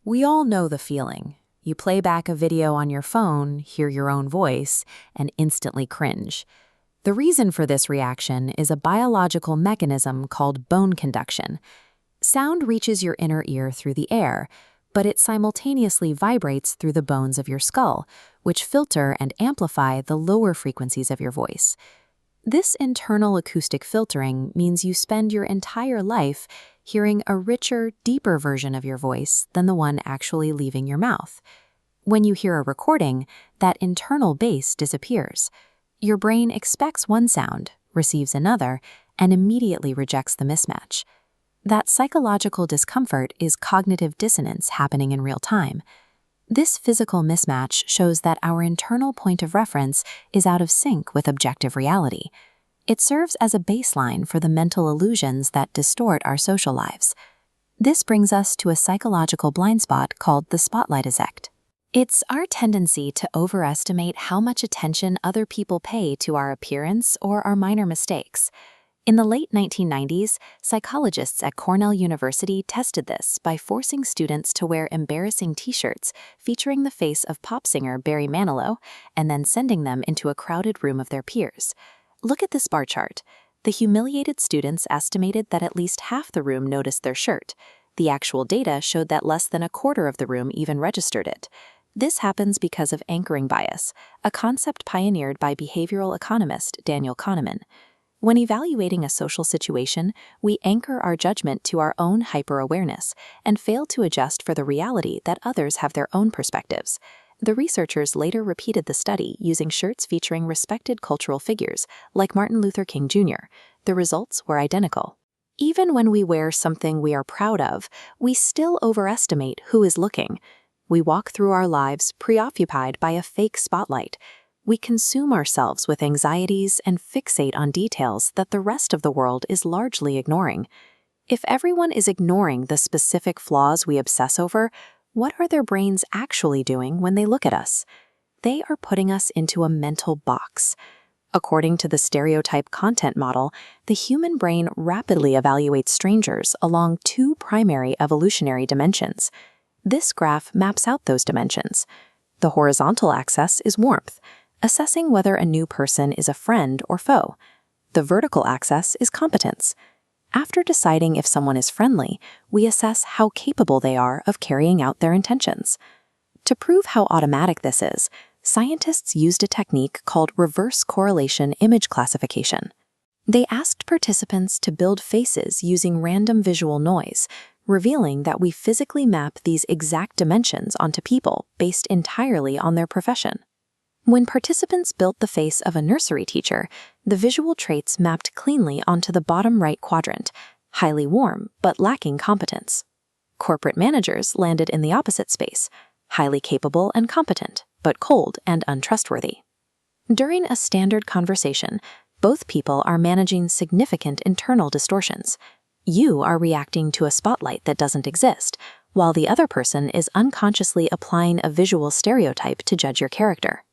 We all know the feeling. You play back a video on your phone, hear your own voice, and instantly cringe. The reason for this reaction is a biological mechanism called bone conduction. Sound reaches your inner ear through the air, but it simultaneously vibrates through the bones of your skull, which filter and amplify the lower frequencies of your voice. This internal acoustic filtering means you spend your entire life hearing a richer, deeper version of your voice than the one actually leaving your mouth. When you hear a recording, that internal bass disappears. Your brain expects one sound, receives another, and immediately rejects the mismatch. That psychological discomfort is cognitive dissonance happening in real time. This physical mismatch shows that our internal point of reference is out of sync with objective reality. It serves as a baseline for the mental illusions that distort our social lives. This brings us to a psychological blind spot called the spotlight effect. It's our tendency to overestimate how much attention other people pay to our appearance or our minor mistakes. In the late 1990s, psychologists at Cornell University tested this by forcing students to wear embarrassing t-shirts featuring the face of pop singer Barry Manilow and then sending them into a crowded room of their peers. Look at this bar chart. The humiliated students estimated that at least half the room noticed their shirt. The actual data showed that less than a quarter of the room even registered it. This happens because of anchoring bias, a concept pioneered by behavioral economist Daniel Kahneman. When evaluating a social situation, we anchor our judgment to our own hyper-awareness and fail to adjust for the reality that others have their own perspectives. The researchers later repeated the study using shirts featuring respected cultural figures, like Martin Luther King Jr. The results were identical. Even when we wear something we are proud of, we still overestimate who is looking. We walk through our lives preoccupied by a fake spotlight. We consume ourselves with anxieties and fixate on details that the rest of the world is largely ignoring. If everyone is ignoring the specific flaws we obsess over, what are their brains actually doing when they look at us? They are putting us into a mental box. According to the stereotype content model, the human brain rapidly evaluates strangers along two primary evolutionary dimensions. This graph maps out those dimensions. The horizontal axis is warmth, assessing whether a new person is a friend or foe. The vertical axis is competence. After deciding if someone is friendly, we assess how capable they are of carrying out their intentions. To prove how automatic this is, scientists used a technique called reverse correlation image classification. They asked participants to build faces using random visual noise, revealing that we physically map these exact dimensions onto people based entirely on their profession. When participants built the face of a nursery teacher, the visual traits mapped cleanly onto the bottom right quadrant, highly warm but lacking competence. Corporate managers landed in the opposite space, highly capable and competent, but cold and untrustworthy. During a standard conversation, both people are managing significant internal distortions. You are reacting to a spotlight that doesn't exist, while the other person is unconsciously applying a visual stereotype to judge your character.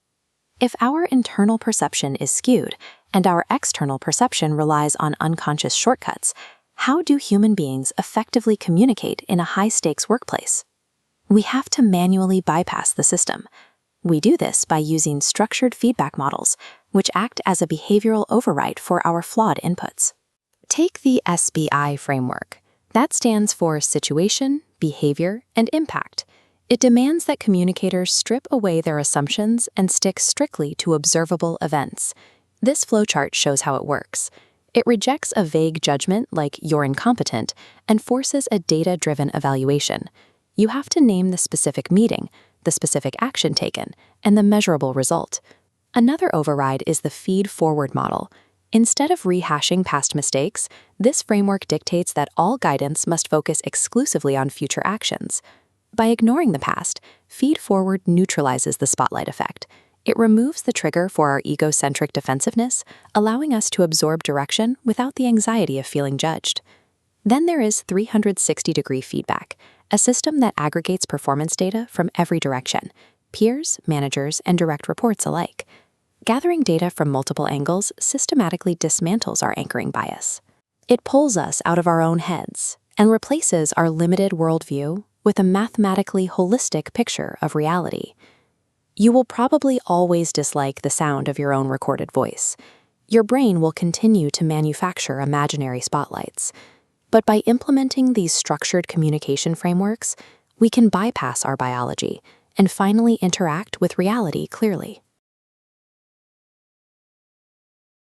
If our internal perception is skewed and our external perception relies on unconscious shortcuts, how do human beings effectively communicate in a high-stakes workplace? We have to manually bypass the system. We do this by using structured feedback models, which act as a behavioral override for our flawed inputs. Take the SBI framework. That stands for Situation, Behavior, and Impact. It demands that communicators strip away their assumptions and stick strictly to observable events. This flowchart shows how it works. It rejects a vague judgment like "you're incompetent" and forces a data-driven evaluation. You have to name the specific meeting, the specific action taken, and the measurable result. Another override is the feed-forward model. Instead of rehashing past mistakes, this framework dictates that all guidance must focus exclusively on future actions. By ignoring the past, feed-forward neutralizes the spotlight effect. It removes the trigger for our egocentric defensiveness, allowing us to absorb direction without the anxiety of feeling judged. Then there is 360-degree feedback, a system that aggregates performance data from every direction, peers, managers, and direct reports alike. Gathering data from multiple angles systematically dismantles our anchoring bias. It pulls us out of our own heads and replaces our limited worldview with a mathematically holistic picture of reality. You will probably always dislike the sound of your own recorded voice. Your brain will continue to manufacture imaginary spotlights. But by implementing these structured communication frameworks, we can bypass our biology and finally interact with reality clearly.